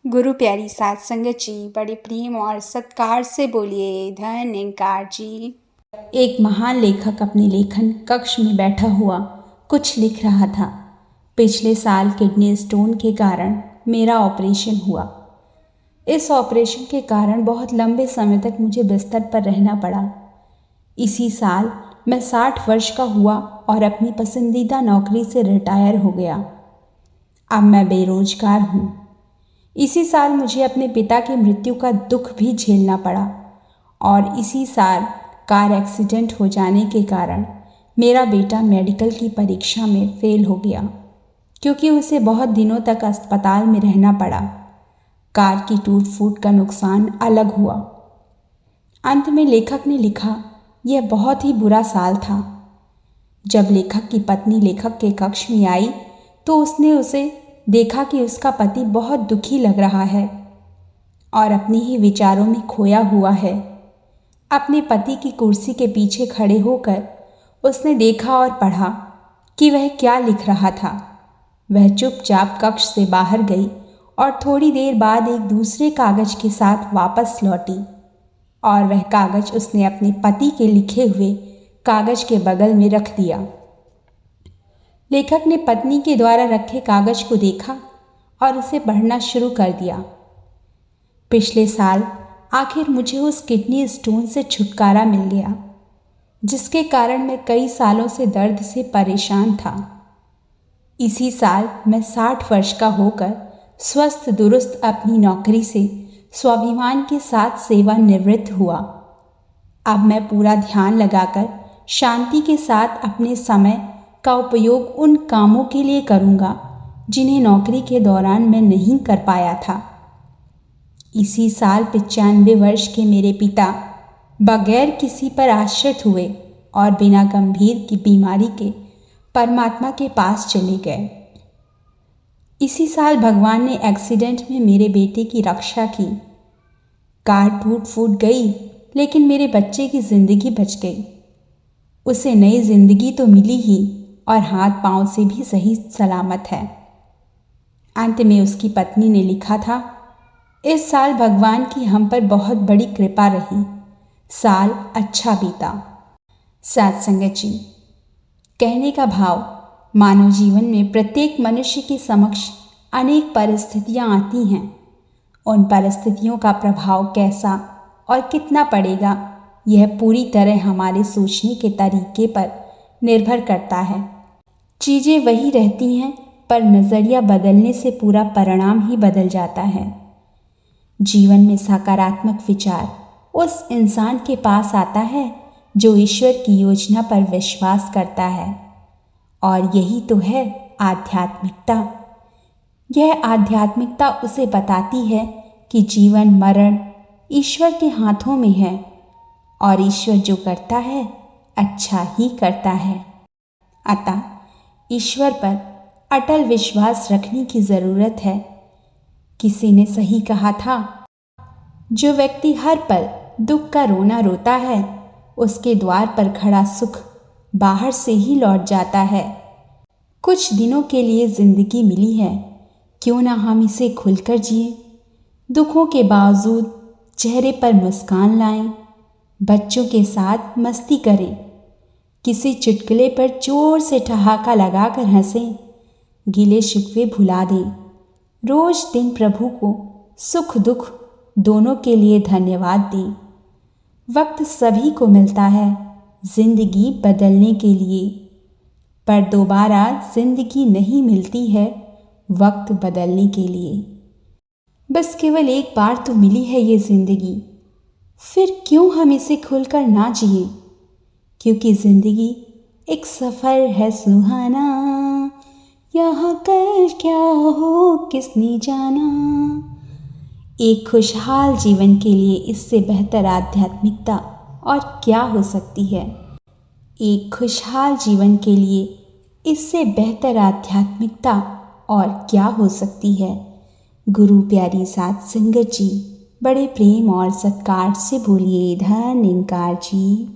गुरु प्यारी साध संगत जी, बड़े प्रेम और सत्कार से बोलिए धन निंकार जी। एक महान लेखक अपने लेखन कक्ष में बैठा हुआ कुछ लिख रहा था। पिछले साल किडनी स्टोन के कारण मेरा ऑपरेशन हुआ। इस ऑपरेशन के कारण बहुत लंबे समय तक मुझे बिस्तर पर रहना पड़ा। इसी साल मैं 60 वर्ष का हुआ और अपनी पसंदीदा नौकरी से रिटायर हो गया। अब मैं बेरोजगार हूँ। इसी साल मुझे अपने पिता की मृत्यु का दुख भी झेलना पड़ा और इसी साल कार एक्सीडेंट हो जाने के कारण मेरा बेटा मेडिकल की परीक्षा में फेल हो गया, क्योंकि उसे बहुत दिनों तक अस्पताल में रहना पड़ा। कार की टूट फूट का नुकसान अलग हुआ। अंत में लेखक ने लिखा, यह बहुत ही बुरा साल था। जब लेखक की पत्नी लेखक के कक्ष में आई तो उसने उसे देखा कि उसका पति बहुत दुखी लग रहा है और अपने ही विचारों में खोया हुआ है। अपने पति की कुर्सी के पीछे खड़े होकर उसने देखा और पढ़ा कि वह क्या लिख रहा था। वह चुपचाप कक्ष से बाहर गई और थोड़ी देर बाद एक दूसरे कागज के साथ वापस लौटी और वह कागज उसने अपने पति के लिखे हुए कागज के बगल में रख दिया। लेखक ने पत्नी के द्वारा रखे कागज को देखा और उसे पढ़ना शुरू कर दिया। पिछले साल आखिर मुझे उस किडनी स्टोन से छुटकारा मिल गया, जिसके कारण मैं कई सालों से दर्द से परेशान था। इसी साल मैं 60 वर्ष का होकर स्वस्थ दुरुस्त अपनी नौकरी से स्वाभिमान के साथ सेवानिवृत्त हुआ। अब मैं पूरा ध्यान लगाकर शांति के साथ अपने समय का उपयोग उन कामों के लिए करूँगा जिन्हें नौकरी के दौरान मैं नहीं कर पाया था। इसी साल 95 वर्ष के मेरे पिता बगैर किसी पर आश्रित हुए और बिना गंभीर की बीमारी के परमात्मा के पास चले गए। इसी साल भगवान ने एक्सीडेंट में मेरे बेटे की रक्षा की। कार टूट फूट गई, लेकिन मेरे बच्चे की जिंदगी बच गई। उसे नई जिंदगी तो मिली ही और हाथ पांव से भी सही सलामत है। अंत में उसकी पत्नी ने लिखा था, इस साल भगवान की हम पर बहुत बड़ी कृपा रही। साल अच्छा बीता। साध संगत जी, कहने का भाव, मानव जीवन में प्रत्येक मनुष्य के समक्ष अनेक परिस्थितियां आती हैं। उन परिस्थितियों का प्रभाव कैसा और कितना पड़ेगा, यह पूरी तरह हमारे सोचने के तरीके पर निर्भर करता है। चीज़ें वही रहती हैं, पर नज़रिया बदलने से पूरा परिणाम ही बदल जाता है। जीवन में सकारात्मक विचार उस इंसान के पास आता है जो ईश्वर की योजना पर विश्वास करता है, और यही तो है आध्यात्मिकता। यह आध्यात्मिकता उसे बताती है कि जीवन मरण ईश्वर के हाथों में है और ईश्वर जो करता है अच्छा ही करता है। अतः ईश्वर पर अटल विश्वास रखने की ज़रूरत है। किसी ने सही कहा था, जो व्यक्ति हर पल दुख का रोना रोता है, उसके द्वार पर खड़ा सुख बाहर से ही लौट जाता है। कुछ दिनों के लिए ज़िंदगी मिली है, क्यों ना हम इसे खुलकर जिए। दुखों के बावजूद चेहरे पर मुस्कान लाएं, बच्चों के साथ मस्ती करें, किसी चुटकुले पर जोर से ठहाका लगाकर हंसें, गिले शिकवे भुला दें। रोज दिन प्रभु को सुख दुख दोनों के लिए धन्यवाद दें। वक्त सभी को मिलता है जिंदगी बदलने के लिए, पर दोबारा जिंदगी नहीं मिलती है वक्त बदलने के लिए। बस केवल एक बार तो मिली है ये जिंदगी, फिर क्यों हम इसे खुलकर ना जिए। क्योंकि जिंदगी एक सफ़र है सुहाना, यहाँ कल क्या हो किसने जाना। एक खुशहाल जीवन के लिए इससे बेहतर आध्यात्मिकता और क्या हो सकती है। एक खुशहाल जीवन के लिए इससे बेहतर आध्यात्मिकता और क्या हो सकती है। गुरु प्यारी साध संगत जी, बड़े प्रेम और सत्कार से बोलिए धन निंकार जी।